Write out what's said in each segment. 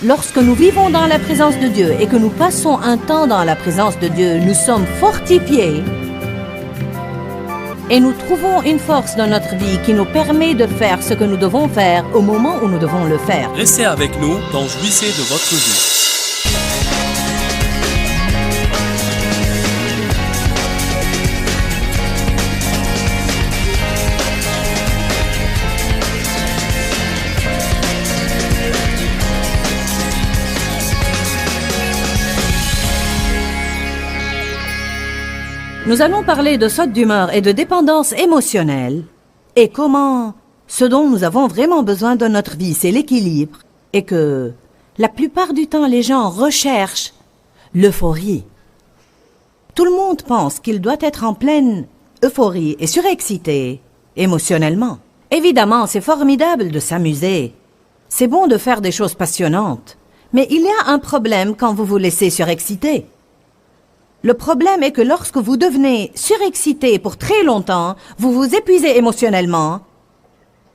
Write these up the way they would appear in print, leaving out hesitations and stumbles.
Lorsque nous vivons dans la présence de Dieu et que nous passons un temps dans la présence de Dieu, nous sommes fortifiés et nous trouvons une force dans notre vie qui nous permet de faire ce que nous devons faire au moment où nous devons le faire. Restez avec nous dans Jouissez de votre vie. Nous allons parler de saute d'humeur et de dépendance émotionnelle et comment ce dont nous avons vraiment besoin dans notre vie, c'est l'équilibre et que la plupart du temps, les gens recherchent l'euphorie. Tout le monde pense qu'il doit être en pleine euphorie et surexcité émotionnellement. Évidemment, c'est formidable de s'amuser. C'est bon de faire des choses passionnantes. Mais il y a un problème quand vous vous laissez surexciter. Le problème est que lorsque vous devenez surexcité pour très longtemps, vous vous épuisez émotionnellement.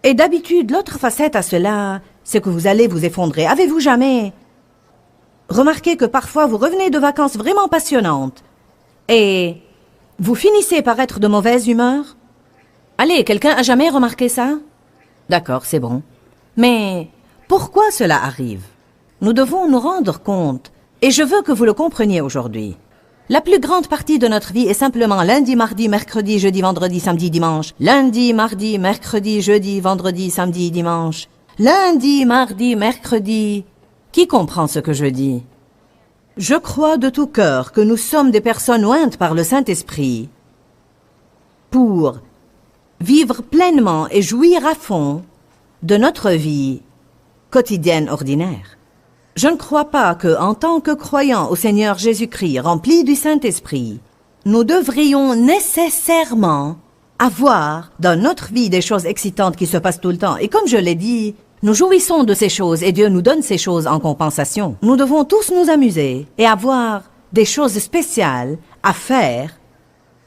Et d'habitude, l'autre facette à cela, c'est que vous allez vous effondrer. Avez-vous jamais remarqué que parfois vous revenez de vacances vraiment passionnantes et vous finissez par être de mauvaise humeur? Allez, quelqu'un a jamais remarqué ça? D'accord, c'est bon. Mais pourquoi cela arrive? Nous devons nous rendre compte, et je veux que vous le compreniez aujourd'hui. La plus grande partie de notre vie est simplement lundi, mardi, mercredi, jeudi, vendredi, samedi, dimanche. Lundi, mardi, mercredi, jeudi, vendredi, samedi, dimanche. Lundi, mardi, mercredi. Qui comprend ce que je dis? Je crois de tout cœur que nous sommes des personnes ointes par le Saint-Esprit pour vivre pleinement et jouir à fond de notre vie quotidienne ordinaire. Je ne crois pas que, en tant que croyants au Seigneur Jésus-Christ, remplis du Saint-Esprit, nous devrions nécessairement avoir dans notre vie des choses excitantes qui se passent tout le temps. Et comme je l'ai dit, nous jouissons de ces choses et Dieu nous donne ces choses en compensation. Nous devons tous nous amuser et avoir des choses spéciales à faire.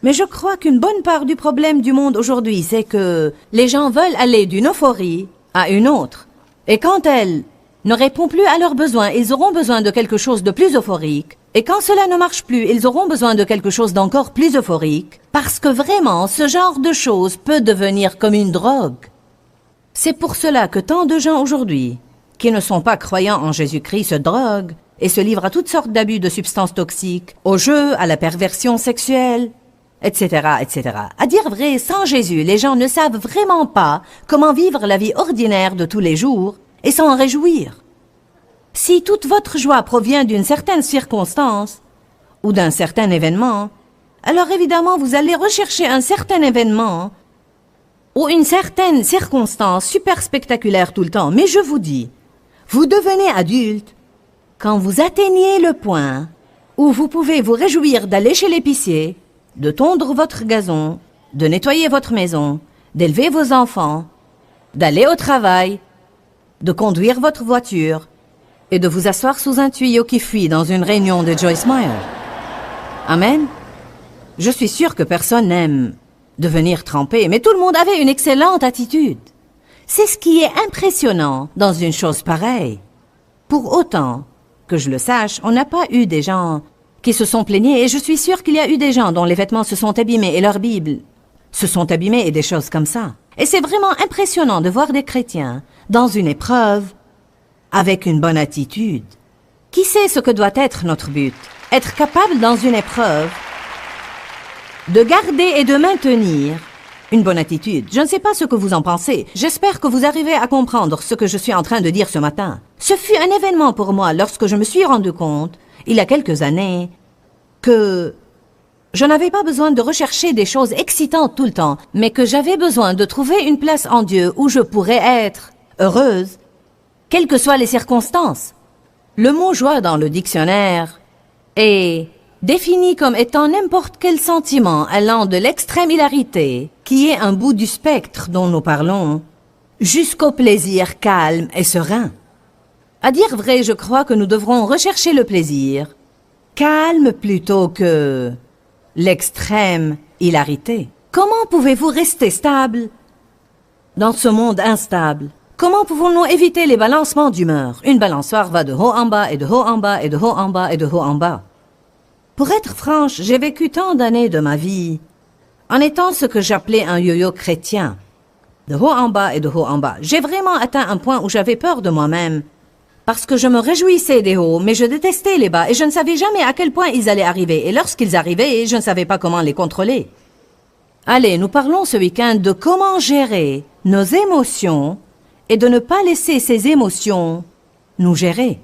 Mais je crois qu'une bonne part du problème du monde aujourd'hui, c'est que les gens veulent aller d'une euphorie à une autre. Et quand elles ne répond plus à leurs besoins, ils auront besoin de quelque chose de plus euphorique. Et quand cela ne marche plus, ils auront besoin de quelque chose d'encore plus euphorique. Parce que vraiment, ce genre de choses peut devenir comme une drogue. C'est pour cela que tant de gens aujourd'hui, qui ne sont pas croyants en Jésus-Christ, se droguent et se livrent à toutes sortes d'abus de substances toxiques, au jeu, à la perversion sexuelle, etc., etc. À dire vrai, sans Jésus, les gens ne savent vraiment pas comment vivre la vie ordinaire de tous les jours et s'en réjouir. Si toute votre joie provient d'une certaine circonstance ou d'un certain événement, alors évidemment vous allez rechercher un certain événement ou une certaine circonstance super spectaculaire tout le temps. Mais je vous dis, vous devenez adulte quand vous atteignez le point où vous pouvez vous réjouir d'aller chez l'épicier, de tondre votre gazon, de nettoyer votre maison, d'élever vos enfants, d'aller au travail, de conduire votre voiture et de vous asseoir sous un tuyau qui fuit dans une réunion de Joyce Meyer. Amen. Je suis sûre que personne n'aime devenir trempé, mais tout le monde avait une excellente attitude. C'est ce qui est impressionnant dans une chose pareille. Pour autant que je le sache, on n'a pas eu des gens qui se sont plaignés, et je suis sûre qu'il y a eu des gens dont les vêtements se sont abîmés et leur Bible se sont abîmés et des choses comme ça. Et c'est vraiment impressionnant de voir des chrétiens dans une épreuve avec une bonne attitude. Qui sait ce que doit être notre but? Être capable dans une épreuve de garder et de maintenir une bonne attitude. Je ne sais pas ce que vous en pensez. J'espère que vous arrivez à comprendre ce que je suis en train de dire ce matin. Ce fut un événement pour moi lorsque je me suis rendu compte, il y a quelques années, que je n'avais pas besoin de rechercher des choses excitantes tout le temps, mais que j'avais besoin de trouver une place en Dieu où je pourrais être heureuse, quelles que soient les circonstances. Le mot joie dans le dictionnaire est défini comme étant n'importe quel sentiment allant de l'extrême hilarité, qui est un bout du spectre dont nous parlons, jusqu'au plaisir calme et serein. À dire vrai, je crois que nous devrons rechercher le plaisir calme plutôt que l'extrême hilarité. Comment pouvez-vous rester stable dans ce monde instable? Comment pouvons-nous éviter les balancements d'humeur? Une balançoire va de haut en bas et de haut en bas et de haut en bas et de haut en bas. Pour être franche, j'ai vécu tant d'années de ma vie en étant ce que j'appelais un yo-yo chrétien. De haut en bas et de haut en bas. J'ai vraiment atteint un point où j'avais peur de moi-même. Parce que je me réjouissais des hauts, mais je détestais les bas et je ne savais jamais à quel point ils allaient arriver. Et lorsqu'ils arrivaient, je ne savais pas comment les contrôler. Allez, nous parlons ce week-end de comment gérer nos émotions et de ne pas laisser ces émotions nous gérer.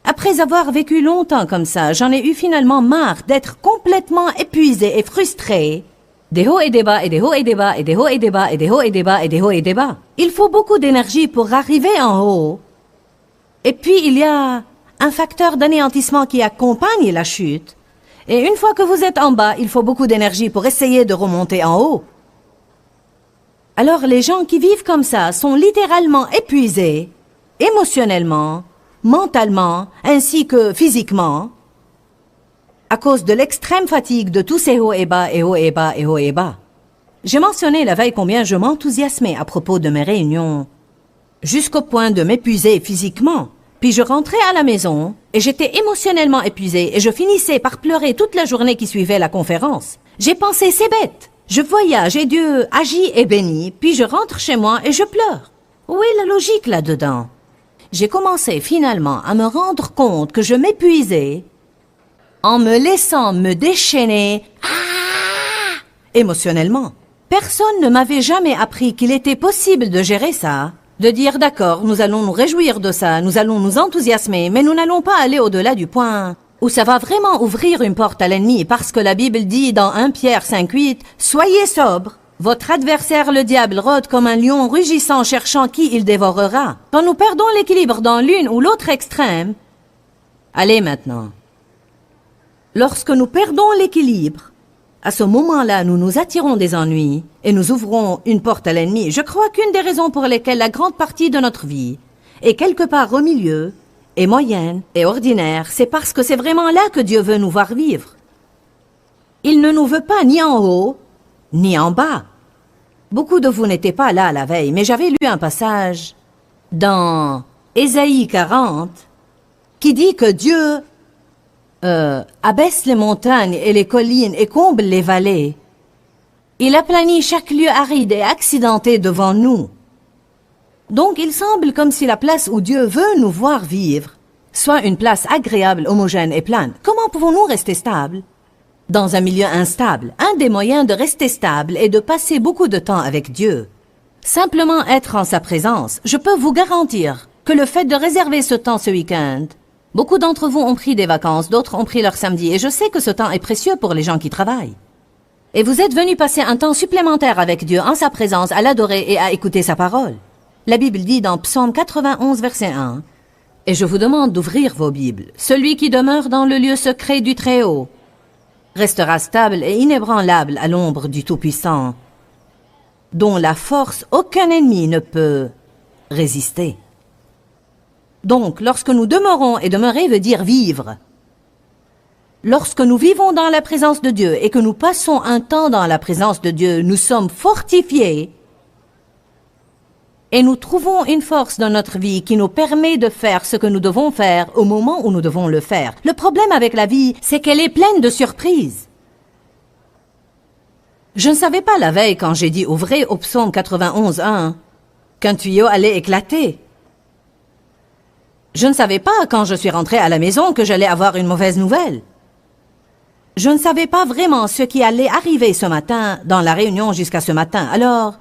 Après avoir vécu longtemps comme ça, j'en ai eu finalement marre d'être complètement épuisée et frustrée. Des hauts et des bas, et des hauts et des bas, et des hauts et des bas, et des hauts et des bas, et des hauts et des bas. Il faut beaucoup d'énergie pour arriver en haut. Et puis, il y a un facteur d'anéantissement qui accompagne la chute. Et une fois que vous êtes en bas, il faut beaucoup d'énergie pour essayer de remonter en haut. Alors, les gens qui vivent comme ça sont littéralement épuisés, émotionnellement, mentalement, ainsi que physiquement, à cause de l'extrême fatigue de tous ces hauts et bas et hauts et bas et hauts et bas. J'ai mentionné la veille combien je m'enthousiasmais à propos de mes réunions, jusqu'au point de m'épuiser physiquement. Puis je rentrais à la maison et j'étais émotionnellement épuisée et je finissais par pleurer toute la journée qui suivait la conférence. J'ai pensé, c'est bête. Je voyage et Dieu agit et bénit, puis je rentre chez moi et je pleure. Où est la logique là-dedans? J'ai commencé finalement à me rendre compte que je m'épuisais en me laissant me déchaîner émotionnellement. Personne ne m'avait jamais appris qu'il était possible de gérer ça, de dire d'accord, nous allons nous réjouir de ça, nous allons nous enthousiasmer, mais nous n'allons pas aller au-delà du point où ça va vraiment ouvrir une porte à l'ennemi, parce que la Bible dit dans 1 Pierre 5:8, « Soyez sobre, votre adversaire le diable rôde comme un lion rugissant cherchant qui il dévorera. » Quand nous perdons l'équilibre dans l'une ou l'autre extrême, allez maintenant. Lorsque nous perdons l'équilibre, à ce moment-là, nous nous attirons des ennuis et nous ouvrons une porte à l'ennemi. Je crois qu'une des raisons pour lesquelles la grande partie de notre vie est quelque part au milieu, et moyenne, et ordinaire, c'est parce que c'est vraiment là que Dieu veut nous voir vivre. Il ne nous veut pas ni en haut, ni en bas. Beaucoup de vous n'étaient pas là la veille, mais j'avais lu un passage dans Ésaïe 40 qui dit que Dieu abaisse les montagnes et les collines et comble les vallées. Il aplanit chaque lieu aride et accidenté devant nous. Donc il semble comme si la place où Dieu veut nous voir vivre soit une place agréable, homogène et plane. Comment pouvons-nous rester stables dans un milieu instable? Un des moyens de rester stable est de passer beaucoup de temps avec Dieu. Simplement être en sa présence. Je peux vous garantir que le fait de réserver ce temps ce week-end, beaucoup d'entre vous ont pris des vacances, d'autres ont pris leur samedi, et je sais que ce temps est précieux pour les gens qui travaillent. Et vous êtes venus passer un temps supplémentaire avec Dieu en sa présence, à l'adorer et à écouter sa parole. La Bible dit dans Psaume 91, verset 1, « Et je vous demande d'ouvrir vos Bibles. Celui qui demeure dans le lieu secret du Très-Haut restera stable et inébranlable à l'ombre du Tout-Puissant, dont la force aucun ennemi ne peut résister. » Donc, lorsque nous demeurons, et demeurer veut dire vivre, lorsque nous vivons dans la présence de Dieu et que nous passons un temps dans la présence de Dieu, nous sommes fortifiés et nous trouvons une force dans notre vie qui nous permet de faire ce que nous devons faire au moment où nous devons le faire. Le problème avec la vie, c'est qu'elle est pleine de surprises. Je ne savais pas la veille quand j'ai dit ouvrez au psaume 91:1 qu'un tuyau allait éclater. Je ne savais pas quand je suis rentrée à la maison que j'allais avoir une mauvaise nouvelle. Je ne savais pas vraiment ce qui allait arriver ce matin dans la réunion jusqu'à ce matin. Alors,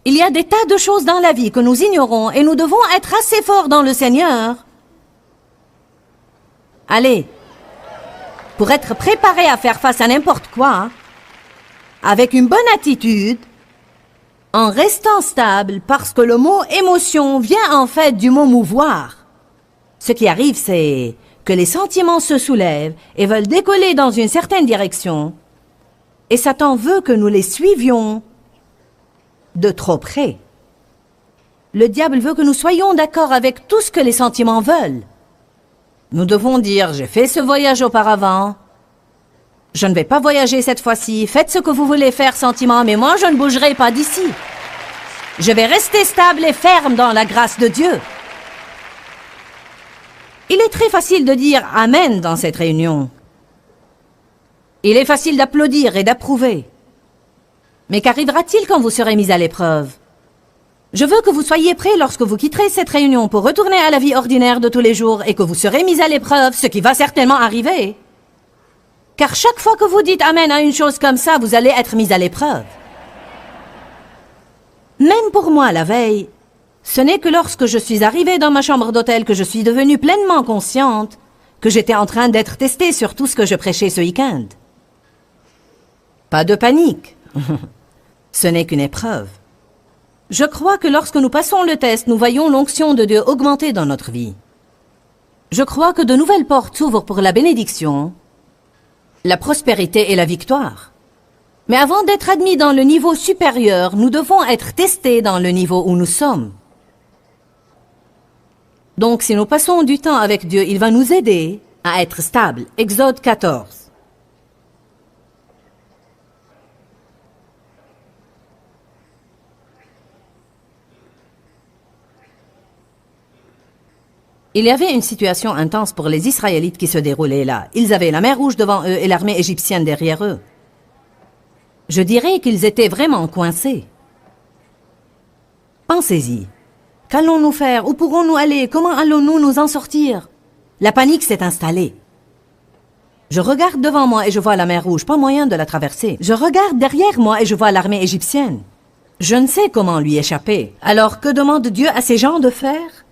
il y a des tas de choses dans la vie que nous ignorons et nous devons être assez forts dans le Seigneur. Allez, pour être préparés à faire face à n'importe quoi, avec une bonne attitude, en restant stable parce que le mot émotion vient en fait du mot mouvoir. Ce qui arrive, c'est que les sentiments se soulèvent et veulent décoller dans une certaine direction, et Satan veut que nous les suivions de trop près. Le diable veut que nous soyons d'accord avec tout ce que les sentiments veulent. Nous devons dire, j'ai fait ce voyage auparavant, je ne vais pas voyager cette fois-ci, faites ce que vous voulez faire, sentiments, mais moi je ne bougerai pas d'ici. Je vais rester stable et ferme dans la grâce de Dieu. Il est très facile de dire « Amen » dans cette réunion. Il est facile d'applaudir et d'approuver. Mais qu'arrivera-t-il quand vous serez mis à l'épreuve? Je veux que vous soyez prêts lorsque vous quitterez cette réunion pour retourner à la vie ordinaire de tous les jours et que vous serez mis à l'épreuve, ce qui va certainement arriver. Car chaque fois que vous dites « Amen » à une chose comme ça, vous allez être mis à l'épreuve. Même pour moi, la veille, ce n'est que lorsque je suis arrivée dans ma chambre d'hôtel que je suis devenue pleinement consciente que j'étais en train d'être testée sur tout ce que je prêchais ce week-end. Pas de panique. Ce n'est qu'une épreuve. Je crois que lorsque nous passons le test, nous voyons l'onction de Dieu augmenter dans notre vie. Je crois que de nouvelles portes s'ouvrent pour la bénédiction, la prospérité et la victoire. Mais avant d'être admis dans le niveau supérieur, nous devons être testés dans le niveau où nous sommes. Donc, si nous passons du temps avec Dieu, il va nous aider à être stables. Exode 14. Il y avait une situation intense pour les Israélites qui se déroulait là. Ils avaient la mer Rouge devant eux et l'armée égyptienne derrière eux. Je dirais qu'ils étaient vraiment coincés. Pensez-y. Qu'allons-nous faire? Où pourrons-nous aller? Comment allons-nous nous en sortir? La panique s'est installée. Je regarde devant moi et je vois la mer Rouge, pas moyen de la traverser. Je regarde derrière moi et je vois l'armée égyptienne. Je ne sais comment lui échapper. Alors que demande Dieu à ces gens de faire?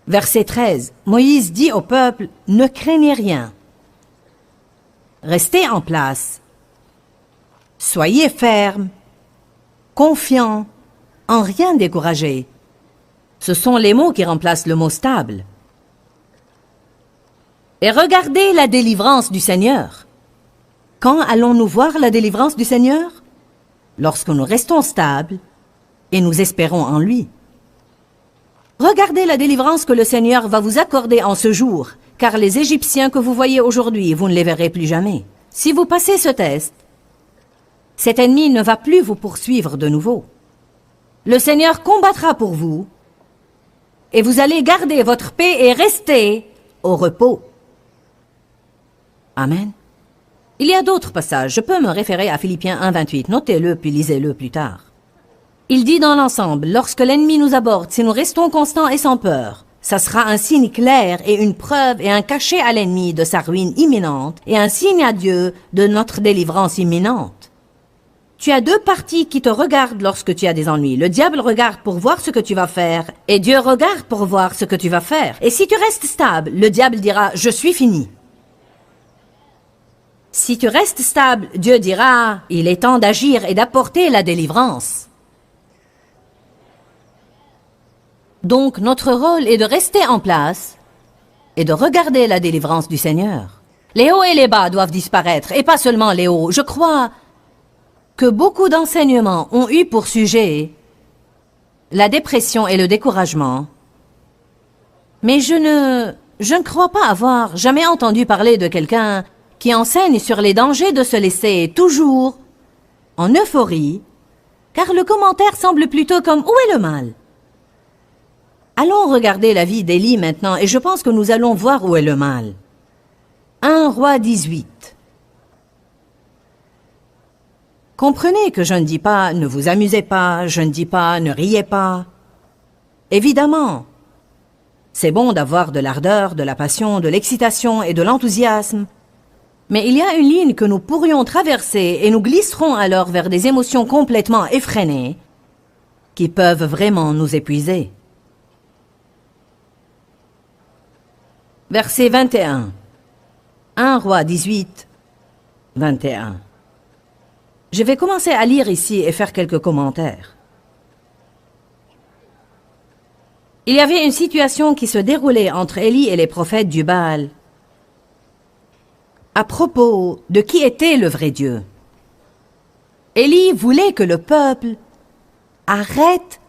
Verset 13. Moïse dit au peuple, « Ne craignez rien. Restez en place. Soyez fermes, confiants, en rien découragés. » Ce sont les mots qui remplacent le mot stable. Et regardez la délivrance du Seigneur. Quand allons-nous voir la délivrance du Seigneur? Lorsque nous restons stables et nous espérons en lui. Regardez la délivrance que le Seigneur va vous accorder en ce jour, car les Égyptiens que vous voyez aujourd'hui, vous ne les verrez plus jamais. Si vous passez ce test, cet ennemi ne va plus vous poursuivre de nouveau. Le Seigneur combattra pour vous, et vous allez garder votre paix et rester au repos. Amen. Il y a d'autres passages. Je peux me référer à Philippiens 1,28. Notez-le puis lisez-le plus tard. Il dit dans l'ensemble, lorsque l'ennemi nous aborde, si nous restons constants et sans peur, ça sera un signe clair et une preuve et un cachet à l'ennemi de sa ruine imminente et un signe à Dieu de notre délivrance imminente. Tu as deux parties qui te regardent lorsque tu as des ennuis. Le diable regarde pour voir ce que tu vas faire et Dieu regarde pour voir ce que tu vas faire. Et si tu restes stable, le diable dira « Je suis fini ». Si tu restes stable, Dieu dira « Il est temps d'agir et d'apporter la délivrance ». Donc, notre rôle est de rester en place et de regarder la délivrance du Seigneur. Les hauts et les bas doivent disparaître, et pas seulement les hauts. Je crois que beaucoup d'enseignements ont eu pour sujet la dépression et le découragement. Mais je ne crois pas avoir jamais entendu parler de quelqu'un qui enseigne sur les dangers de se laisser toujours en euphorie, car le commentaire semble plutôt comme « Où est le mal ?» Allons regarder la vie d'Élie maintenant, et je pense que nous allons voir où est le mal. 1 Roi 18. Comprenez que je ne dis pas « ne vous amusez pas », je ne dis pas « ne riez pas ». Évidemment, c'est bon d'avoir de l'ardeur, de la passion, de l'excitation et de l'enthousiasme. Mais il y a une ligne que nous pourrions traverser et nous glisserons alors vers des émotions complètement effrénées qui peuvent vraiment nous épuiser. Verset 21. 1 Roi 18, 21. Je vais commencer à lire ici et faire quelques commentaires. Il y avait une situation qui se déroulait entre Élie et les prophètes du Baal à propos de qui était le vrai Dieu. Élie voulait que le peuple arrête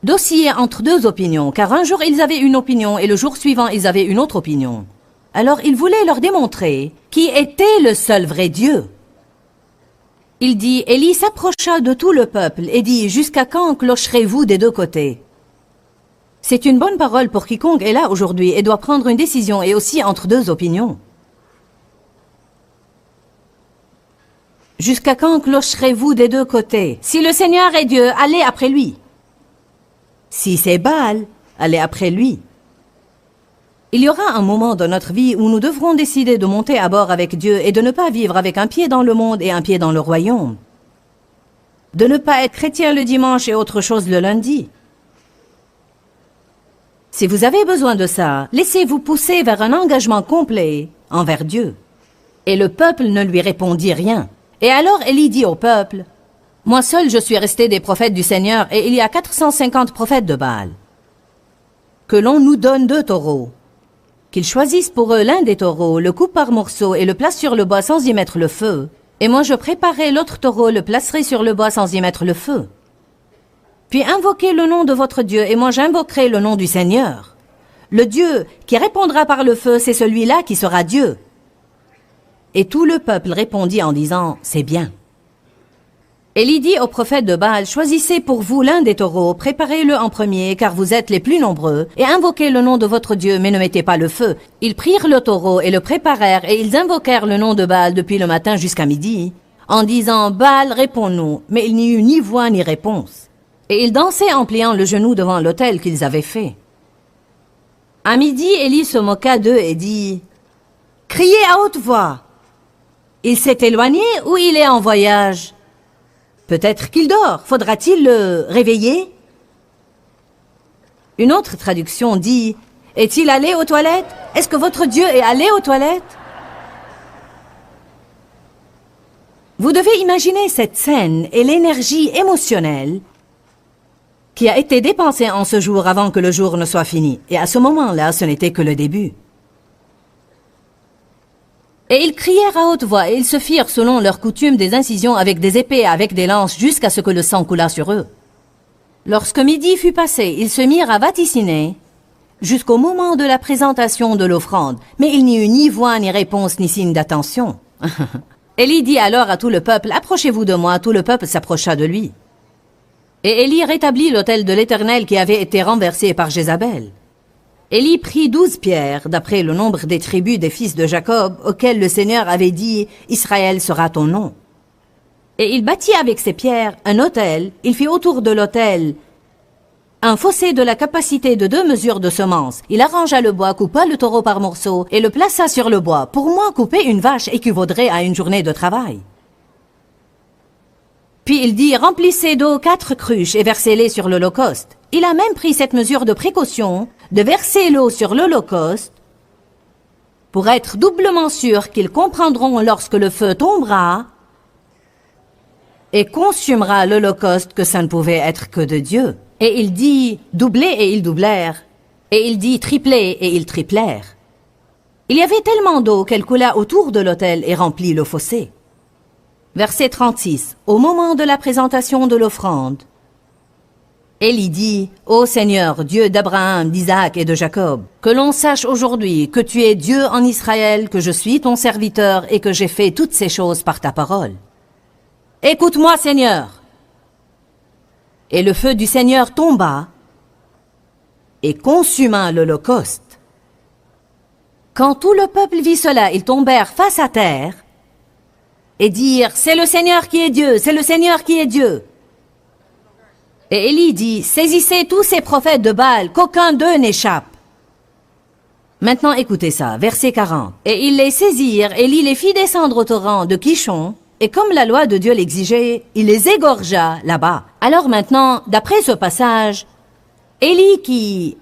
d'osciller entre deux opinions, car un jour ils avaient une opinion et le jour suivant ils avaient une autre opinion. Alors il voulait leur démontrer qui était le seul vrai Dieu. Il dit, Élie s'approcha de tout le peuple et dit, jusqu'à quand clocherez-vous des deux côtés? C'est une bonne parole pour quiconque est là aujourd'hui et doit prendre une décision et aussi entre deux opinions. Jusqu'à quand clocherez-vous des deux côtés? Si le Seigneur est Dieu, allez après lui. Si c'est Baal, allez après lui. Il y aura un moment dans notre vie où nous devrons décider de monter à bord avec Dieu et de ne pas vivre avec un pied dans le monde et un pied dans le royaume. De ne pas être chrétien le dimanche et autre chose le lundi. Si vous avez besoin de ça, laissez-vous pousser vers un engagement complet envers Dieu. Et le peuple ne lui répondit rien. Et alors Élie dit au peuple, « Moi seul je suis resté des prophètes du Seigneur et il y a 450 prophètes de Baal. Que l'on nous donne 2 taureaux. Qu'ils choisissent pour eux l'un des taureaux, le coupent par morceaux et le placent sur le bois sans y mettre le feu. Et moi je préparerai l'autre taureau, le placerai sur le bois sans y mettre le feu. Puis invoquez le nom de votre Dieu et moi j'invoquerai le nom du Seigneur. Le Dieu qui répondra par le feu, c'est celui-là qui sera Dieu. » Et tout le peuple répondit en disant, « C'est bien. » Élie dit au prophète de Baal, « Choisissez pour vous l'un des taureaux, préparez-le en premier, car vous êtes les plus nombreux, et invoquez le nom de votre Dieu, mais ne mettez pas le feu. » Ils prirent le taureau et le préparèrent, et ils invoquèrent le nom de Baal depuis le matin jusqu'à midi, en disant, « Baal, réponds-nous. » Mais il n'y eut ni voix ni réponse. Et ils dansaient en pliant le genou devant l'autel qu'ils avaient fait. À midi, Élie se moqua d'eux et dit, « Criez à haute voix. Il s'est éloigné ou il est en voyage? Peut-être qu'il dort. Faudra-t-il le réveiller? » Une autre traduction dit, « Est-il allé aux toilettes? Est-ce que votre Dieu est allé aux toilettes? » Vous devez imaginer cette scène et l'énergie émotionnelle qui a été dépensée en ce jour avant que le jour ne soit fini. Et à ce moment-là, ce n'était que le début. Et ils crièrent à haute voix, et ils se firent selon leur coutume des incisions avec des épées et avec des lances, jusqu'à ce que le sang coulât sur eux. Lorsque midi fut passé, ils se mirent à vaticiner, jusqu'au moment de la présentation de l'offrande, mais il n'y eut ni voix, ni réponse, ni signe d'attention. Élie dit alors à tout le peuple, « Approchez-vous de moi. » Tout le peuple s'approcha de lui. Et Élie rétablit l'autel de l'Éternel qui avait été renversé par Jézabel. Élie prit 12 pierres, d'après le nombre des tribus des fils de Jacob, auxquels le Seigneur avait dit « Israël sera ton nom ». Et il bâtit avec ces pierres un autel, il fit autour de l'autel un fossé de la capacité de 2 mesures de semences. Il arrangea le bois, coupa le taureau par morceaux et le plaça sur le bois. Pour moi, couper une vache équivaudrait à une journée de travail. Puis il dit, remplissez d'eau 4 cruches et versez-les sur l'Holocauste. Il a même pris cette mesure de précaution de verser l'eau sur l'Holocauste pour être doublement sûr qu'ils comprendront lorsque le feu tombera et consumera l'Holocauste que ça ne pouvait être que de Dieu. Et il dit, doublez et ils doublèrent. Et il dit, triplez et ils triplèrent. Il y avait tellement d'eau qu'elle coula autour de l'autel et remplit le fossé. Verset 36. Au moment de la présentation de l'offrande, Élie dit, « Ô Seigneur, Dieu d'Abraham, d'Isaac et de Jacob, que l'on sache aujourd'hui que tu es Dieu en Israël, que je suis ton serviteur et que j'ai fait toutes ces choses par ta parole. Écoute-moi, Seigneur. » Et le feu du Seigneur tomba et consuma l'Holocauste. Quand tout le peuple vit cela, ils tombèrent face à terre et dirent, « C'est le Seigneur qui est Dieu, c'est le Seigneur qui est Dieu. » Et Élie dit, « Saisissez tous ces prophètes de Baal, qu'aucun d'eux n'échappe. » Maintenant écoutez ça, verset 40. « Et ils les saisirent, Élie les fit descendre au torrent de Kishon, et comme la loi de Dieu l'exigeait, il les égorgea là-bas. » Alors maintenant, d'après ce passage, Élie qui,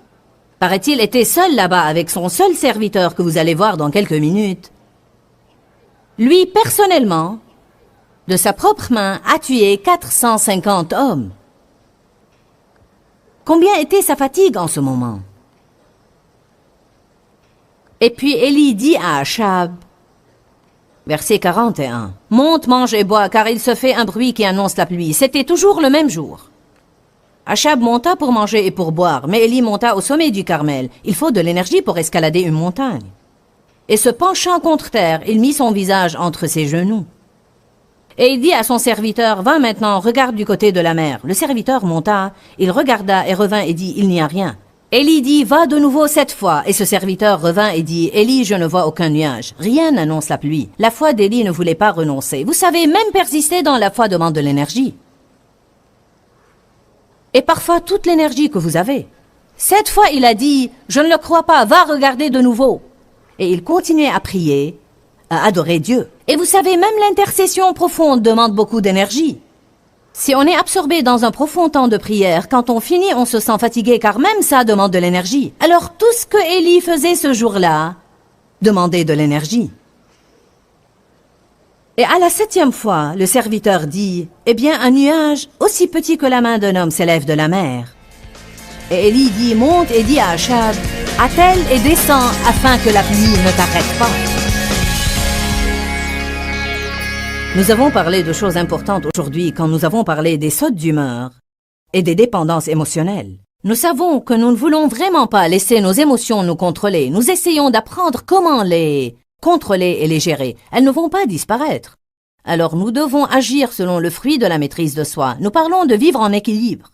paraît-il, était seul là-bas avec son seul serviteur que vous allez voir dans quelques minutes, lui, personnellement, de sa propre main, a tué 450 hommes. Combien était sa fatigue en ce moment? Et puis Élie dit à Achab, verset 41, « Monte, mange et bois, car il se fait un bruit qui annonce la pluie. » C'était toujours le même jour. Achab monta pour manger et pour boire, mais Élie monta au sommet du Carmel. Il faut de l'énergie pour escalader une montagne. Et se penchant contre terre, il mit son visage entre ses genoux. Et il dit à son serviteur, va maintenant, regarde du côté de la mer. Le serviteur monta, il regarda et revint et dit, il n'y a rien. Élie dit, va de nouveau 7 fois. Et ce serviteur revint et dit, Élie, je ne vois aucun nuage. Rien n'annonce la pluie. La foi d'Élie ne voulait pas renoncer. Vous savez, même persister dans la foi demande de l'énergie. Et parfois toute l'énergie que vous avez. 7 fois, il a dit, je ne le crois pas, va regarder de nouveau. Et il continuait à prier, à adorer Dieu. Et vous savez, même l'intercession profonde demande beaucoup d'énergie. Si on est absorbé dans un profond temps de prière, quand on finit, on se sent fatigué car même ça demande de l'énergie. Alors tout ce que Élie faisait ce jour-là demandait de l'énergie. Et à la 7e fois, le serviteur dit, « Eh bien, un nuage aussi petit que la main d'un homme s'élève de la mer. » Et Élie dit, « Monte et dis à Achab, attelle et descends afin que la pluie ne t'arrête pas. » Nous avons parlé de choses importantes aujourd'hui quand nous avons parlé des sautes d'humeur et des dépendances émotionnelles. Nous savons que nous ne voulons vraiment pas laisser nos émotions nous contrôler. Nous essayons d'apprendre comment les contrôler et les gérer. Elles ne vont pas disparaître. Alors nous devons agir selon le fruit de la maîtrise de soi. Nous parlons de vivre en équilibre.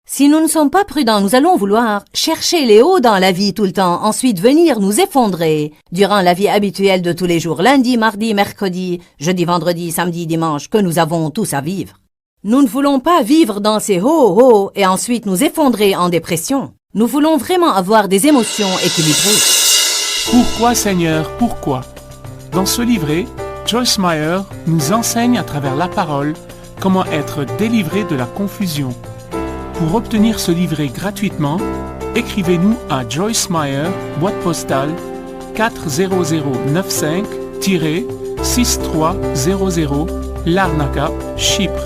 Si nous ne sommes pas prudents, nous allons vouloir chercher les hauts dans la vie tout le temps, ensuite venir nous effondrer durant la vie habituelle de tous les jours, lundi, mardi, mercredi, jeudi, vendredi, samedi, dimanche, que nous avons tous à vivre. Nous ne voulons pas vivre dans ces hauts et ensuite nous effondrer en dépression. Nous voulons vraiment avoir des émotions équilibrées. Pourquoi, Seigneur, pourquoi? Dans ce livret, Joyce Meyer nous enseigne à travers la parole comment être délivré de la confusion. Pour obtenir ce livret gratuitement, écrivez-nous à Joyce Meyer, boîte postale 40095-6300, Larnaca, Chypre.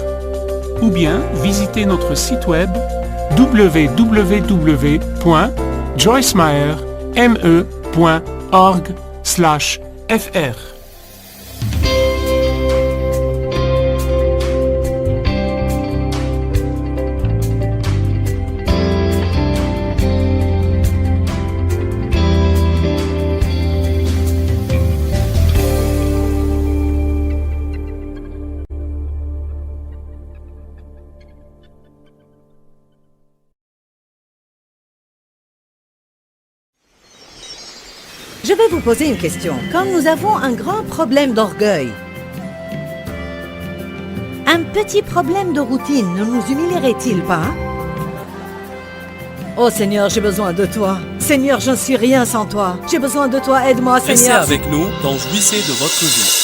Ou bien visitez notre site web www.joycemeyer.org/fr. Je vais vous poser une question. Quand nous avons un grand problème d'orgueil, un petit problème de routine ne nous humilierait-il pas? Oh Seigneur, j'ai besoin de toi. Seigneur, je ne suis rien sans toi. J'ai besoin de toi, aide-moi Restez Seigneur. avec nous dans Jouissez de votre vie.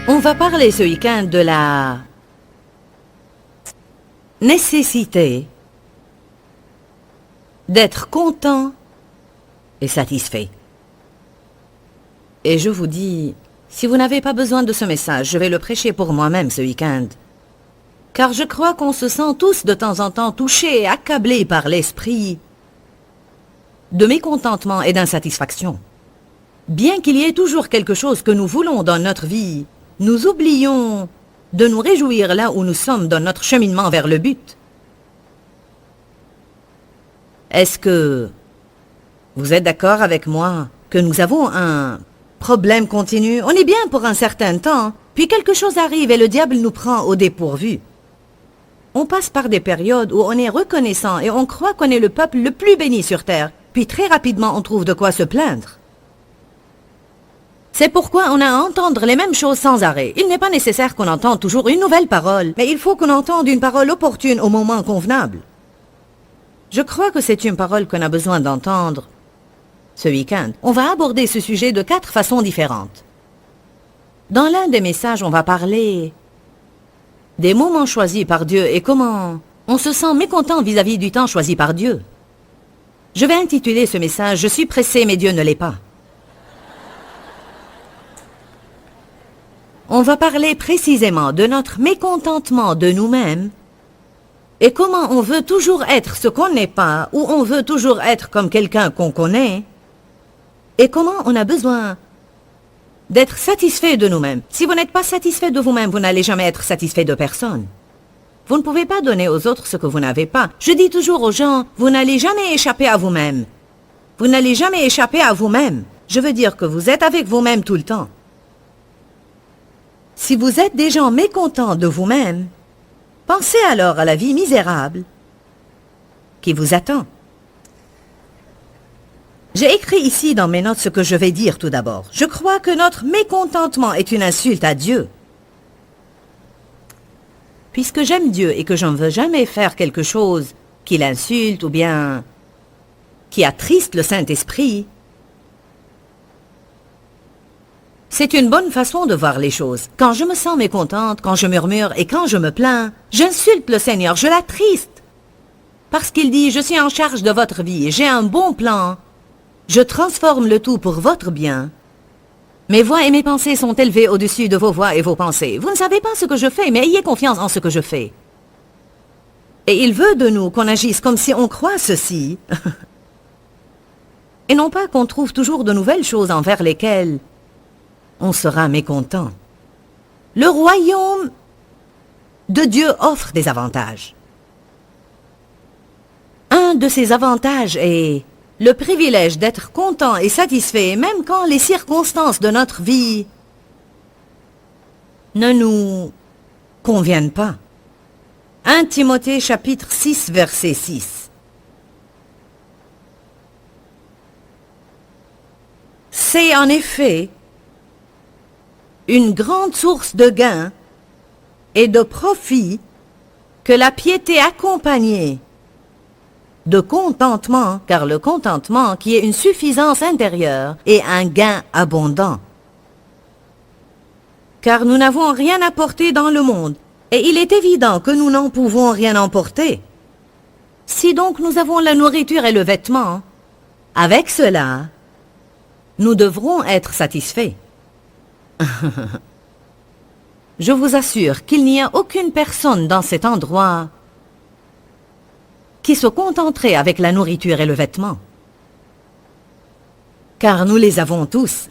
On va parler ce week-end de la nécessité d'être content et satisfait. Et je vous dis, si vous n'avez pas besoin de ce message, je vais le prêcher pour moi-même ce week-end. Car je crois qu'on se sent tous de temps en temps touchés et accablés par l'esprit de mécontentement et d'insatisfaction. Bien qu'il y ait toujours quelque chose que nous voulons dans notre vie, nous oublions de nous réjouir là où nous sommes dans notre cheminement vers le but. Est-ce que vous êtes d'accord avec moi que nous avons un problème continu? On est bien pour un certain temps, puis quelque chose arrive et le diable nous prend au dépourvu. On passe par des périodes où on est reconnaissant et on croit qu'on est le peuple le plus béni sur terre, puis très rapidement on trouve de quoi se plaindre. C'est pourquoi on a à entendre les mêmes choses sans arrêt. Il n'est pas nécessaire qu'on entende toujours une nouvelle parole, mais il faut qu'on entende une parole opportune au moment convenable. Je crois que c'est une parole qu'on a besoin d'entendre ce week-end. On va aborder ce sujet de 4 façons différentes. Dans l'un des messages, on va parler des moments choisis par Dieu et comment on se sent mécontent vis-à-vis du temps choisi par Dieu. Je vais intituler ce message « Je suis pressé, mais Dieu ne l'est pas ». On va parler précisément de notre mécontentement de nous-mêmes et comment on veut toujours être ce qu'on n'est pas ou on veut toujours être comme quelqu'un qu'on connaît et comment on a besoin d'être satisfait de nous-mêmes. Si vous n'êtes pas satisfait de vous-même, vous n'allez jamais être satisfait de personne. Vous ne pouvez pas donner aux autres ce que vous n'avez pas. Je dis toujours aux gens, vous n'allez jamais échapper à vous-même. Vous n'allez jamais échapper à vous-même. Je veux dire que vous êtes avec vous-même tout le temps. Si vous êtes des gens mécontents de vous-même, pensez alors à la vie misérable qui vous attend. J'ai écrit ici dans mes notes ce que je vais dire tout d'abord. Je crois que notre mécontentement est une insulte à Dieu. Puisque j'aime Dieu et que je ne veux jamais faire quelque chose qui l'insulte ou bien qui attriste le Saint-Esprit, c'est une bonne façon de voir les choses. Quand je me sens mécontente, quand je murmure et quand je me plains, j'insulte le Seigneur, je l'attriste. Parce qu'il dit, je suis en charge de votre vie, j'ai un bon plan, je transforme le tout pour votre bien. Mes voix et mes pensées sont élevées au-dessus de vos voix et vos pensées. Vous ne savez pas ce que je fais, mais ayez confiance en ce que je fais. Et il veut de nous qu'on agisse comme si on croit ceci. Et non pas qu'on trouve toujours de nouvelles choses envers lesquelles on sera mécontent. Le royaume de Dieu offre des avantages. Un de ces avantages est le privilège d'être content et satisfait même quand les circonstances de notre vie ne nous conviennent pas. 1 Timothée chapitre 6 verset 6. C'est en effet une grande source de gain et de profit que la piété accompagnée de contentement, car le contentement qui est une suffisance intérieure est un gain abondant. Car nous n'avons rien apporté dans le monde, et il est évident que nous n'en pouvons rien emporter. Si donc nous avons la nourriture et le vêtement, avec cela, nous devrons être satisfaits. Je vous assure qu'il n'y a aucune personne dans cet endroit qui se contenterait avec la nourriture et le vêtement. Car nous les avons tous.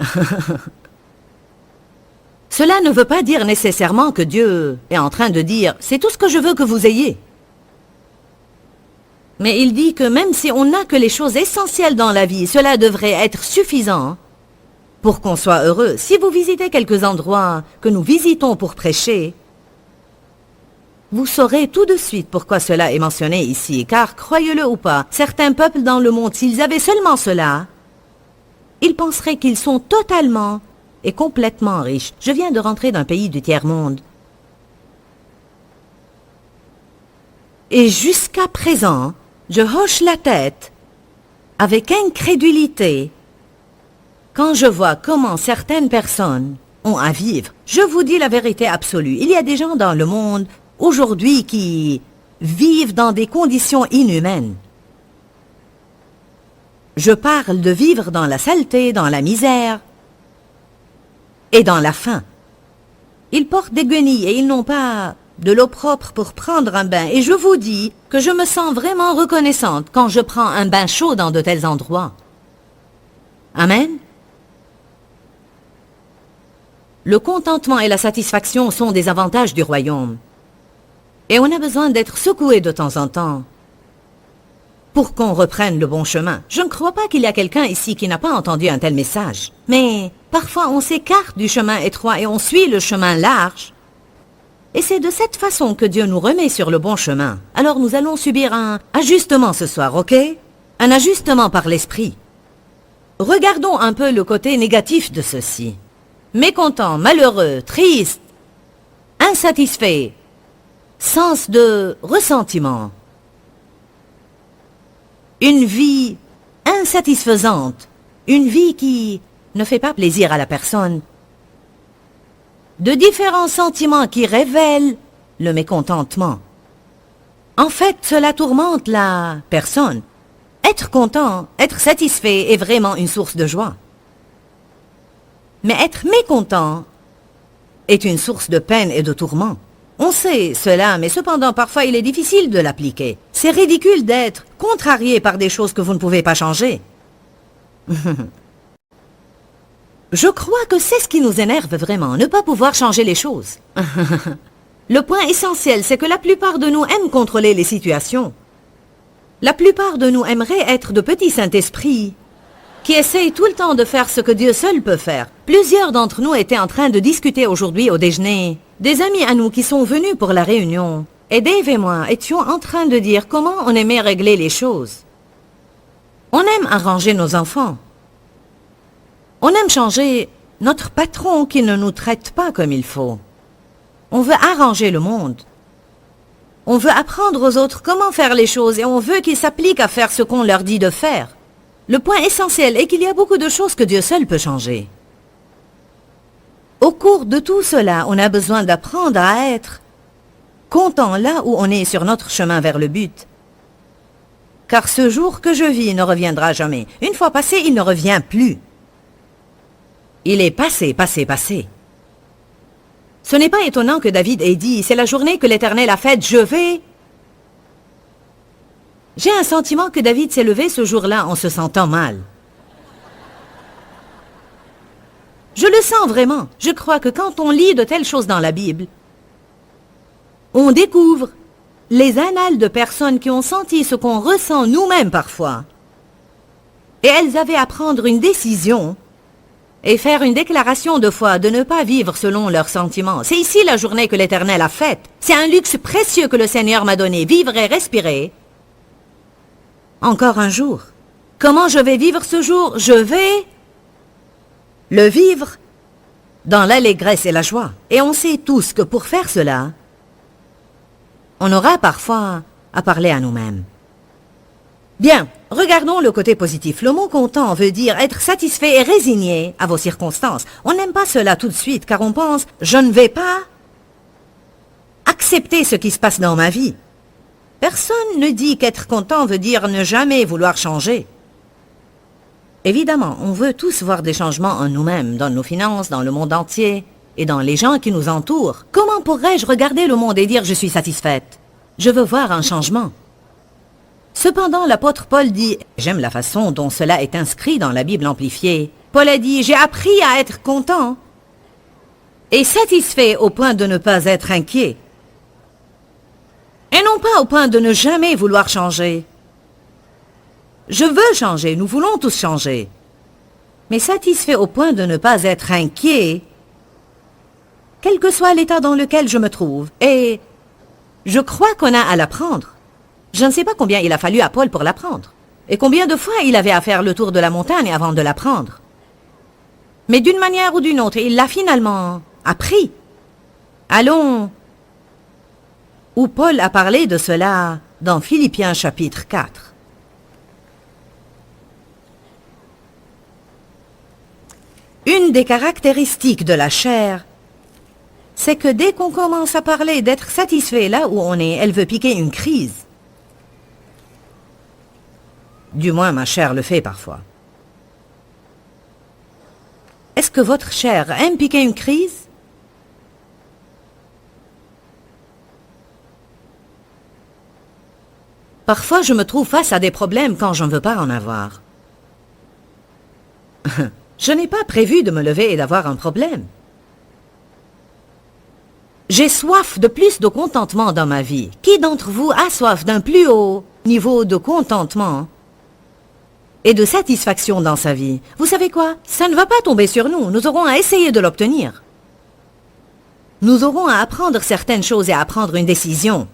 Cela ne veut pas dire nécessairement que Dieu est en train de dire « c'est tout ce que je veux que vous ayez ». Mais il dit que même si on n'a que les choses essentielles dans la vie, cela devrait être suffisant pour qu'on soit heureux. Si vous visitez quelques endroits que nous visitons pour prêcher, vous saurez tout de suite pourquoi cela est mentionné ici, car croyez-le ou pas, certains peuples dans le monde, s'ils avaient seulement cela, ils penseraient qu'ils sont totalement et complètement riches. Je viens de rentrer d'un pays du tiers-monde. Et jusqu'à présent, je hoche la tête avec incrédulité quand je vois comment certaines personnes ont à vivre. Je vous dis la vérité absolue. Il y a des gens dans le monde aujourd'hui qui vivent dans des conditions inhumaines. Je parle de vivre dans la saleté, dans la misère et dans la faim. Ils portent des guenilles et ils n'ont pas de l'eau propre pour prendre un bain. Et je vous dis que je me sens vraiment reconnaissante quand je prends un bain chaud dans de tels endroits. Amen. Le contentement et la satisfaction sont des avantages du royaume. Et on a besoin d'être secoué de temps en temps pour qu'on reprenne le bon chemin. Je ne crois pas qu'il y a quelqu'un ici qui n'a pas entendu un tel message. Mais parfois on s'écarte du chemin étroit et on suit le chemin large. Et c'est de cette façon que Dieu nous remet sur le bon chemin. Alors nous allons subir un ajustement ce soir, ok? Un ajustement par l'esprit. Regardons un peu le côté négatif de ceci. Mécontent, malheureux, triste, insatisfait, sens de ressentiment. Une vie insatisfaisante, une vie qui ne fait pas plaisir à la personne. De différents sentiments qui révèlent le mécontentement. En fait, cela tourmente la personne. Être content, être satisfait est vraiment une source de joie. Mais être mécontent est une source de peine et de tourment. On sait cela, mais cependant, parfois, il est difficile de l'appliquer. C'est ridicule d'être contrarié par des choses que vous ne pouvez pas changer. Je crois que c'est ce qui nous énerve vraiment, ne pas pouvoir changer les choses. Le point essentiel, c'est que la plupart de nous aiment contrôler les situations. La plupart de nous aimeraient être de petits Saint-Esprits qui essayent tout le temps de faire ce que Dieu seul peut faire. Plusieurs d'entre nous étaient en train de discuter aujourd'hui au déjeuner. Des amis à nous qui sont venus pour la réunion. Et Dave et moi étions en train de dire comment on aimait régler les choses. On aime arranger nos enfants. On aime changer notre patron qui ne nous traite pas comme il faut. On veut arranger le monde. On veut apprendre aux autres comment faire les choses et on veut qu'ils s'appliquent à faire ce qu'on leur dit de faire. Le point essentiel est qu'il y a beaucoup de choses que Dieu seul peut changer. Au cours de tout cela, on a besoin d'apprendre à être content là où on est sur notre chemin vers le but. Car ce jour que je vis ne reviendra jamais. Une fois passé, il ne revient plus. Il est passé, passé, passé. Ce n'est pas étonnant que David ait dit « C'est la journée que l'Éternel a faite, je vais... » J'ai un sentiment que David s'est levé ce jour-là en se sentant mal. Je le sens vraiment. Je crois que quand on lit de telles choses dans la Bible, on découvre les annales de personnes qui ont senti ce qu'on ressent nous-mêmes parfois. Et elles avaient à prendre une décision et faire une déclaration de foi de ne pas vivre selon leurs sentiments. C'est ici la journée que l'Éternel a faite. C'est un luxe précieux que le Seigneur m'a donné, vivre et respirer. Encore un jour. Comment je vais vivre ce jour? Je vais le vivre dans l'allégresse et la joie. Et on sait tous que pour faire cela, on aura parfois à parler à nous-mêmes. Bien, regardons le côté positif. Le mot content veut dire être satisfait et résigné à vos circonstances. On n'aime pas cela tout de suite car on pense « je ne vais pas accepter ce qui se passe dans ma vie ». Personne ne dit qu'être content veut dire ne jamais vouloir changer. Évidemment, on veut tous voir des changements en nous-mêmes, dans nos finances, dans le monde entier et dans les gens qui nous entourent. Comment pourrais-je regarder le monde et dire « je suis satisfaite » ? Je veux voir un changement. Cependant, l'apôtre Paul dit « J'aime la façon dont cela est inscrit dans la Bible amplifiée. » Paul a dit « J'ai appris à être content et satisfait au point de ne pas être inquiet. » Et non pas au point de ne jamais vouloir changer. Je veux changer, nous voulons tous changer. Mais satisfait au point de ne pas être inquiet, quel que soit l'état dans lequel je me trouve. Et je crois qu'on a à l'apprendre. Je ne sais pas combien il a fallu à Paul pour l'apprendre. Et combien de fois il avait à faire le tour de la montagne avant de l'apprendre. Mais d'une manière ou d'une autre, il l'a finalement appris. Allons, où Paul a parlé de cela dans Philippiens chapitre 4. Une des caractéristiques de la chair, c'est que dès qu'on commence à parler d'être satisfait là où on est, elle veut piquer une crise. Du moins, ma chair le fait parfois. Est-ce que votre chair aime piquer une crise? Parfois, je me trouve face à des problèmes quand je ne veux pas en avoir. Je n'ai pas prévu de me lever et d'avoir un problème. J'ai soif de plus de contentement dans ma vie. Qui d'entre vous a soif d'un plus haut niveau de contentement et de satisfaction dans sa vie? Vous savez quoi? Ça ne va pas tomber sur nous. Nous aurons à essayer de l'obtenir. Nous aurons à apprendre certaines choses et à prendre une décision.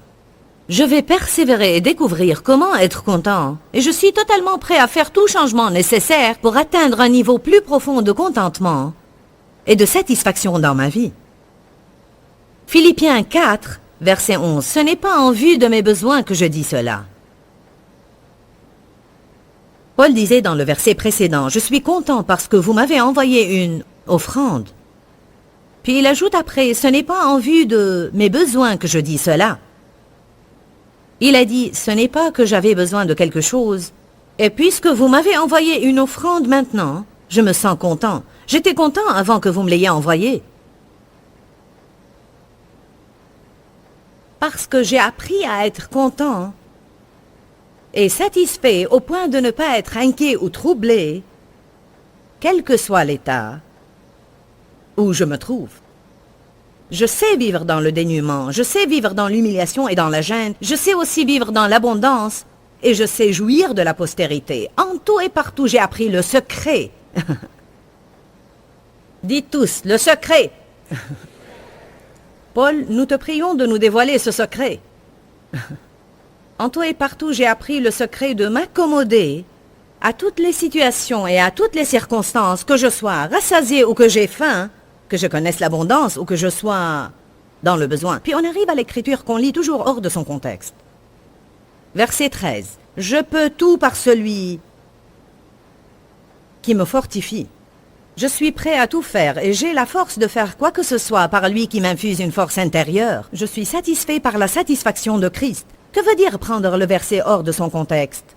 Je vais persévérer et découvrir comment être content. Et je suis totalement prêt à faire tout changement nécessaire pour atteindre un niveau plus profond de contentement et de satisfaction dans ma vie. Philippiens 4, verset 11. Ce n'est pas en vue de mes besoins que je dis cela. Paul disait dans le verset précédent, « Je suis content parce que vous m'avez envoyé une offrande. » Puis il ajoute après, « Ce n'est pas en vue de mes besoins que je dis cela. » Il a dit, « Ce n'est pas que j'avais besoin de quelque chose. Et puisque vous m'avez envoyé une offrande maintenant, je me sens content. J'étais content avant que vous me l'ayez envoyée. Parce que j'ai appris à être content et satisfait au point de ne pas être inquiet ou troublé, quel que soit l'état, où je me trouve. Je sais vivre dans le dénuement, je sais vivre dans l'humiliation et dans la gêne, je sais aussi vivre dans l'abondance, et je sais jouir de la postérité. En tout et partout, j'ai appris le secret. Dites tous, le secret. Paul, nous te prions de nous dévoiler ce secret. En tout et partout, j'ai appris le secret de m'accommoder à toutes les situations et à toutes les circonstances, que je sois rassasié ou que j'ai faim, que je connaisse l'abondance ou que je sois dans le besoin. Puis on arrive à l'écriture qu'on lit toujours hors de son contexte. Verset 13. Je peux tout par celui qui me fortifie. Je suis prêt à tout faire et j'ai la force de faire quoi que ce soit par lui qui m'infuse une force intérieure. Je suis satisfait par la satisfaction de Christ. Que veut dire prendre le verset hors de son contexte?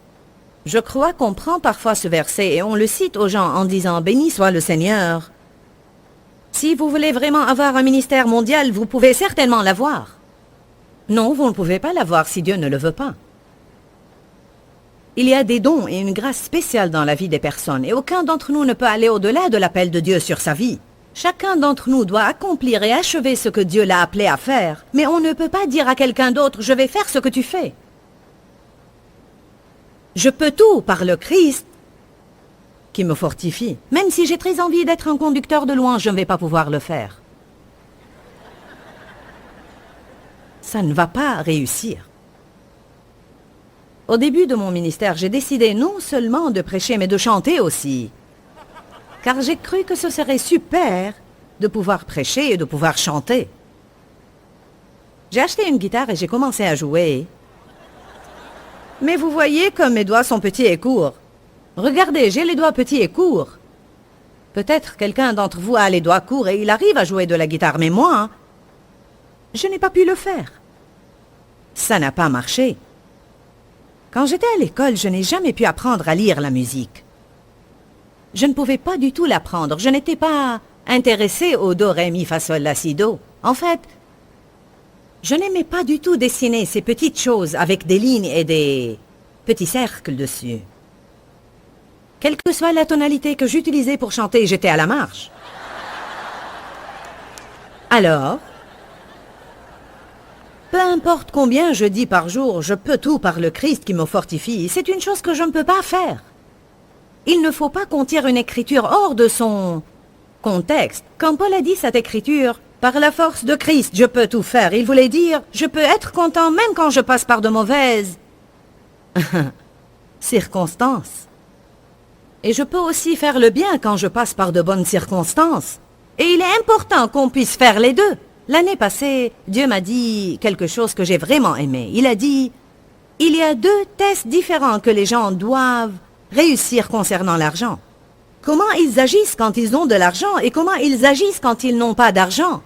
Je crois qu'on prend parfois ce verset et on le cite aux gens en disant « Béni soit le Seigneur ». Si vous voulez vraiment avoir un ministère mondial, vous pouvez certainement l'avoir. Non, vous ne pouvez pas l'avoir si Dieu ne le veut pas. Il y a des dons et une grâce spéciale dans la vie des personnes et aucun d'entre nous ne peut aller au-delà de l'appel de Dieu sur sa vie. Chacun d'entre nous doit accomplir et achever ce que Dieu l'a appelé à faire, mais on ne peut pas dire à quelqu'un d'autre « je vais faire ce que tu fais ». Je peux tout par le Christ qui me fortifie. Même si j'ai très envie d'être un conducteur de louange, je ne vais pas pouvoir le faire. Ça ne va pas réussir. Au début de mon ministère, j'ai décidé non seulement de prêcher, mais de chanter aussi. Car j'ai cru que ce serait super de pouvoir prêcher et de pouvoir chanter. J'ai acheté une guitare et j'ai commencé à jouer. Mais vous voyez comme mes doigts sont petits et courts. Regardez, j'ai les doigts petits et courts. Peut-être quelqu'un d'entre vous a les doigts courts et il arrive à jouer de la guitare, mais moi, je n'ai pas pu le faire. Ça n'a pas marché. Quand j'étais à l'école, je n'ai jamais pu apprendre à lire la musique. Je ne pouvais pas du tout l'apprendre. Je n'étais pas intéressée au do, ré, mi, fa, sol, la, si, do. En fait, je n'aimais pas du tout dessiner ces petites choses avec des lignes et des petits cercles dessus. Quelle que soit la tonalité que j'utilisais pour chanter, j'étais à la marge. Alors, peu importe combien je dis par jour, je peux tout par le Christ qui me fortifie, c'est une chose que je ne peux pas faire. Il ne faut pas qu'on tire une écriture hors de son contexte. Quand Paul a dit cette écriture, par la force de Christ, je peux tout faire, il voulait dire, je peux être content même quand je passe par de mauvaises circonstances. Et je peux aussi faire le bien quand je passe par de bonnes circonstances. Et il est important qu'on puisse faire les deux. L'année passée, Dieu m'a dit quelque chose que j'ai vraiment aimé. Il a dit, il y a 2 tests différents que les gens doivent réussir concernant l'argent. Comment ils agissent quand ils ont de l'argent et comment ils agissent quand ils n'ont pas d'argent.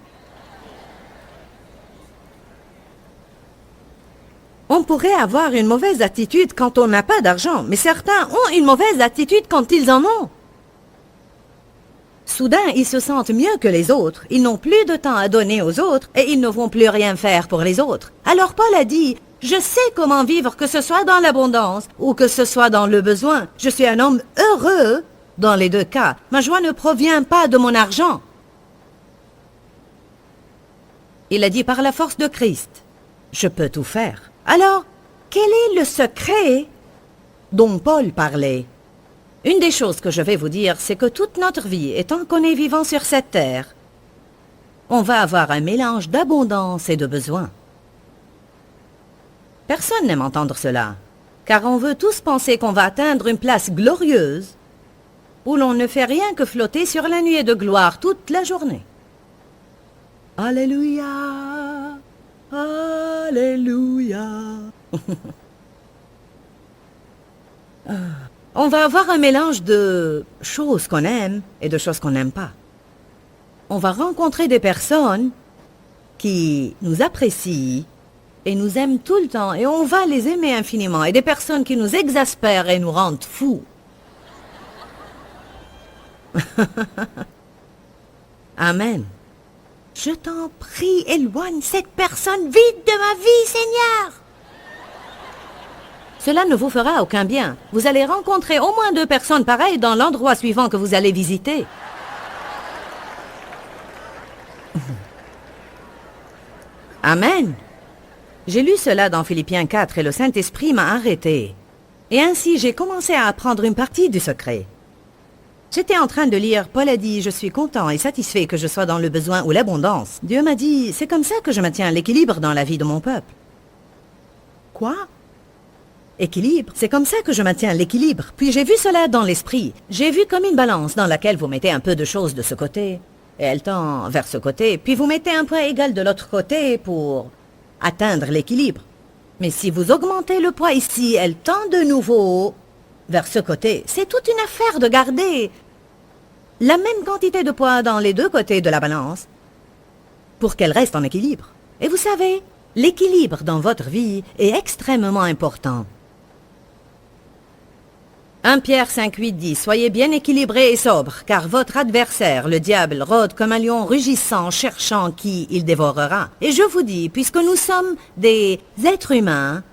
On pourrait avoir une mauvaise attitude quand on n'a pas d'argent, mais certains ont une mauvaise attitude quand ils en ont. Soudain, ils se sentent mieux que les autres, ils n'ont plus de temps à donner aux autres et ils ne vont plus rien faire pour les autres. Alors Paul a dit, je sais comment vivre, que ce soit dans l'abondance ou que ce soit dans le besoin. Je suis un homme heureux dans les 2 cas. Ma joie ne provient pas de mon argent. Il a dit par la force de Christ, je peux tout faire. Alors, quel est le secret dont Paul parlait? Une des choses que je vais vous dire, c'est que toute notre vie, étant qu'on est vivant sur cette terre, on va avoir un mélange d'abondance et de besoin. Personne n'aime entendre cela, car on veut tous penser qu'on va atteindre une place glorieuse où l'on ne fait rien que flotter sur la nuée de gloire toute la journée. Alléluia, Alléluia. On va avoir un mélange de choses qu'on aime et de choses qu'on n'aime pas. On va rencontrer des personnes qui nous apprécient et nous aiment tout le temps et on va les aimer infiniment. Et des personnes qui nous exaspèrent et nous rendent fous. Amen. Je t'en prie, éloigne cette personne vite de ma vie, Seigneur. Cela ne vous fera aucun bien. Vous allez rencontrer au moins 2 personnes pareilles dans l'endroit suivant que vous allez visiter. Amen. J'ai lu cela dans Philippiens 4 et le Saint-Esprit m'a arrêté. Et ainsi, j'ai commencé à apprendre une partie du secret. J'étais en train de lire, Paul a dit, je suis content et satisfait que je sois dans le besoin ou l'abondance. Dieu m'a dit, c'est comme ça que je maintiens l'équilibre dans la vie de mon peuple. Quoi? Équilibre, c'est comme ça que je maintiens l'équilibre. Puis j'ai vu cela dans l'esprit. J'ai vu comme une balance dans laquelle vous mettez un peu de choses de ce côté, et elle tend vers ce côté, puis vous mettez un poids égal de l'autre côté pour atteindre l'équilibre. Mais si vous augmentez le poids ici, elle tend de nouveau vers ce côté. C'est toute une affaire de garder la même quantité de poids dans les deux côtés de la balance pour qu'elle reste en équilibre. Et vous savez, l'équilibre dans votre vie est extrêmement important. 1 Pierre 5,8 dit « Soyez bien équilibrés et sobres, car votre adversaire, le diable, rôde comme un lion rugissant, cherchant qui il dévorera. Et je vous dis, puisque nous sommes des êtres humains,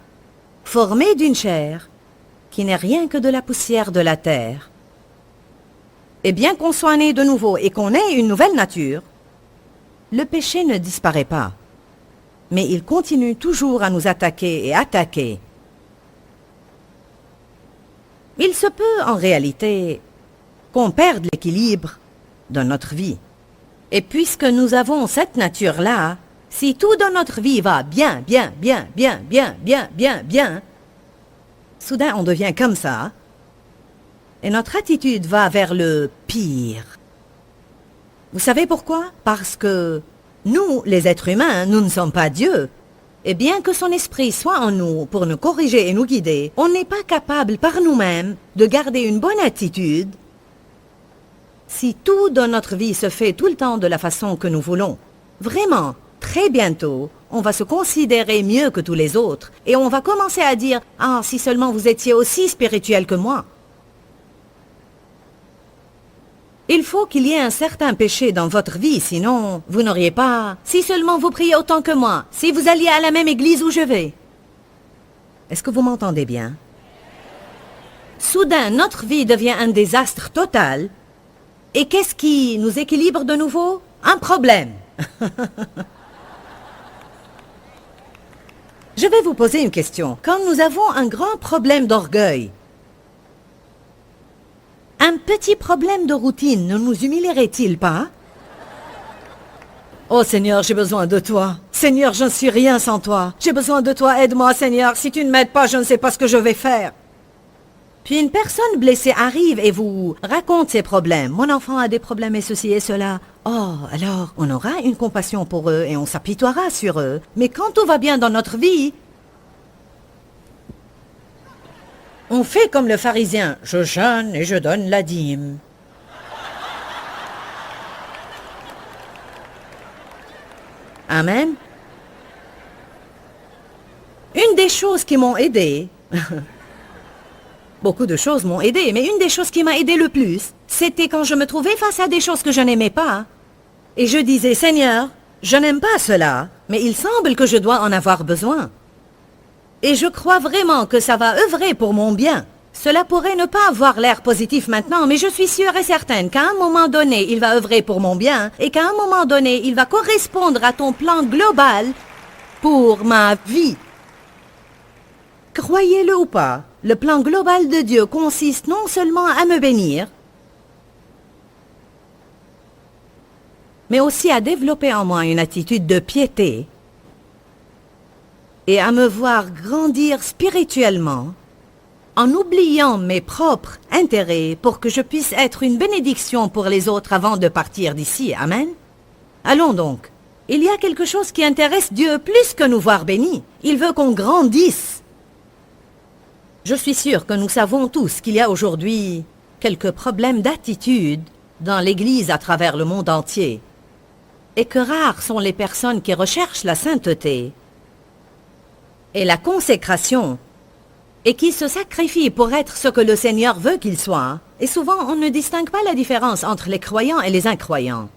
formés d'une chair, qui n'est rien que de la poussière de la terre, et bien qu'on soit né de nouveau et qu'on ait une nouvelle nature, le péché ne disparaît pas, mais il continue toujours à nous attaquer et attaquer. Il se peut, en réalité, qu'on perde l'équilibre de notre vie. Et puisque nous avons cette nature-là, si tout dans notre vie va bien, soudain on devient comme ça, et notre attitude va vers le pire. Vous savez pourquoi? Parce que nous, les êtres humains, nous ne sommes pas Dieu. Et bien que son esprit soit en nous pour nous corriger et nous guider, on n'est pas capable par nous-mêmes de garder une bonne attitude si tout dans notre vie se fait tout le temps de la façon que nous voulons. Vraiment, très bientôt, on va se considérer mieux que tous les autres et on va commencer à dire « Ah, si seulement vous étiez aussi spirituel que moi ». Il faut qu'il y ait un certain péché dans votre vie, sinon vous n'auriez pas... Si seulement vous priez autant que moi, si vous alliez à la même église où je vais. Est-ce que vous m'entendez bien? Soudain, notre vie devient un désastre total. Et qu'est-ce qui nous équilibre de nouveau? Un problème. Je vais vous poser une question. Quand nous avons un grand problème d'orgueil, un petit problème de routine ne nous humilierait-il pas? Oh Seigneur, j'ai besoin de toi. Seigneur, je ne suis rien sans toi. J'ai besoin de toi, aide-moi Seigneur. Si tu ne m'aides pas, je ne sais pas ce que je vais faire. Puis une personne blessée arrive et vous raconte ses problèmes. Mon enfant a des problèmes et ceci et cela. Oh, alors on aura une compassion pour eux et on s'apitoiera sur eux. Mais quand tout va bien dans notre vie, on fait comme le pharisien, je jeûne et je donne la dîme. Amen. Une des choses qui m'ont aidé, beaucoup de choses m'ont aidé, mais une des choses qui m'a aidé le plus, c'était quand je me trouvais face à des choses que je n'aimais pas. Et je disais, Seigneur, je n'aime pas cela, mais il semble que je dois en avoir besoin. Et je crois vraiment que ça va œuvrer pour mon bien. Cela pourrait ne pas avoir l'air positif maintenant, mais je suis sûre et certaine qu'à un moment donné, il va œuvrer pour mon bien et qu'à un moment donné, il va correspondre à ton plan global pour ma vie. Croyez-le ou pas, le plan global de Dieu consiste non seulement à me bénir, mais aussi à développer en moi une attitude de piété et à me voir grandir spirituellement en oubliant mes propres intérêts pour que je puisse être une bénédiction pour les autres avant de partir d'ici. Amen. Allons donc. Il y a quelque chose qui intéresse Dieu plus que nous voir bénis. Il veut qu'on grandisse. Je suis sûre que nous savons tous qu'il y a aujourd'hui quelques problèmes d'attitude dans l'Église à travers le monde entier et que rares sont les personnes qui recherchent la sainteté et la consécration, et qui se sacrifient pour être ce que le Seigneur veut qu'ils soient. Et souvent, on ne distingue pas la différence entre les croyants et les incroyants.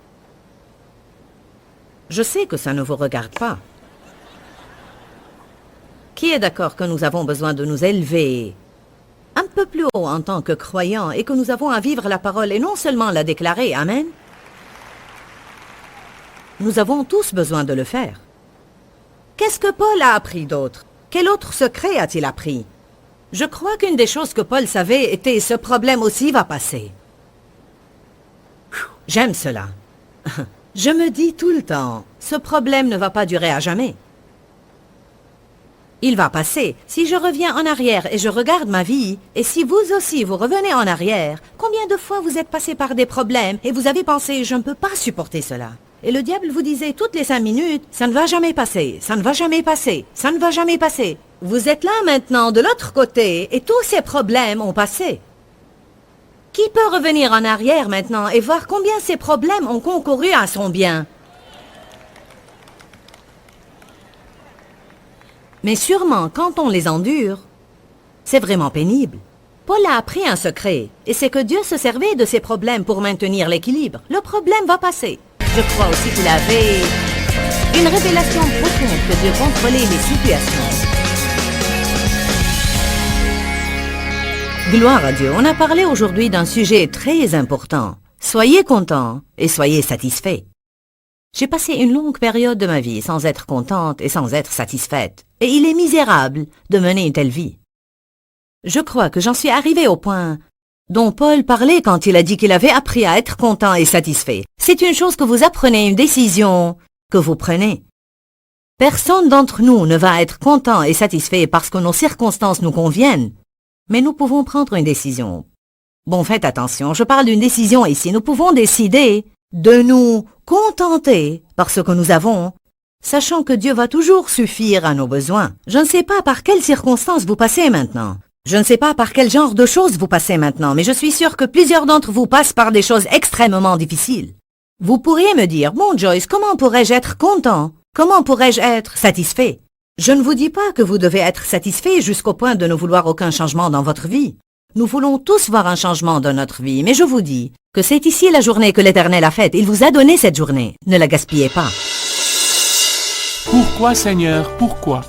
Je sais que ça ne vous regarde pas. Qui est d'accord que nous avons besoin de nous élever un peu plus haut en tant que croyants et que nous avons à vivre la parole et non seulement la déclarer? Amen. Nous avons tous besoin de le faire. Qu'est-ce que Paul a appris d'autre? Quel autre secret a-t-il appris? Je crois qu'une des choses que Paul savait était ce problème aussi va passer. J'aime cela. Je me dis tout le temps, ce problème ne va pas durer à jamais. Il va passer. Si je reviens en arrière et je regarde ma vie, et si vous aussi vous revenez en arrière, combien de fois vous êtes passé par des problèmes et vous avez pensé « je ne peux pas supporter cela ». Et le diable vous disait toutes les 5 minutes « ça ne va jamais passer, ça ne va jamais passer, ça ne va jamais passer ». Vous êtes là maintenant de l'autre côté et tous ces problèmes ont passé. Qui peut revenir en arrière maintenant et voir combien ces problèmes ont concouru à son bien? Mais sûrement, quand on les endure, c'est vraiment pénible. Paul a appris un secret, et c'est que Dieu se servait de ces problèmes pour maintenir l'équilibre. Le problème va passer. Je crois aussi qu'il avait une révélation profonde que Dieu contrôlait les situations. Gloire à Dieu, on a parlé aujourd'hui d'un sujet très important. Soyez contents et soyez satisfaits. J'ai passé une longue période de ma vie sans être contente et sans être satisfaite. Et il est misérable de mener une telle vie. Je crois que j'en suis arrivée au point dont Paul parlait quand il a dit qu'il avait appris à être content et satisfait. C'est une chose que vous apprenez, une décision que vous prenez. Personne d'entre nous ne va être content et satisfait parce que nos circonstances nous conviennent. Mais nous pouvons prendre une décision. Bon, faites attention, je parle d'une décision ici. Nous pouvons décider de nous contenter par ce que nous avons, sachant que Dieu va toujours suffire à nos besoins. Je ne sais pas par quelles circonstances vous passez maintenant. Je ne sais pas par quel genre de choses vous passez maintenant, mais je suis sûre que plusieurs d'entre vous passent par des choses extrêmement difficiles. Vous pourriez me dire, bon Joyce, comment pourrais-je être content? Comment pourrais-je être satisfait? Je ne vous dis pas que vous devez être satisfait jusqu'au point de ne vouloir aucun changement dans votre vie. Nous voulons tous voir un changement dans notre vie, mais je vous dis que c'est ici la journée que l'Éternel a faite. Il vous a donné cette journée. Ne la gaspillez pas. Pourquoi Seigneur, pourquoi?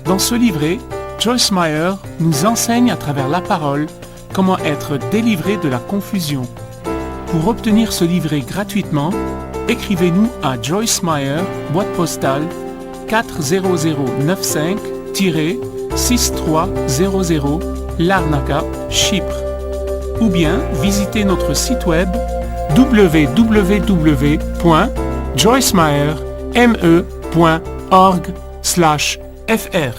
Dans ce livret, Joyce Meyer nous enseigne à travers la parole comment être délivré de la confusion. Pour obtenir ce livret gratuitement, écrivez-nous à Joyce Meyer, boîte postale 40095-6300 Larnaca, Chypre. Ou bien visitez notre site web www.joycemeyer.org/fr.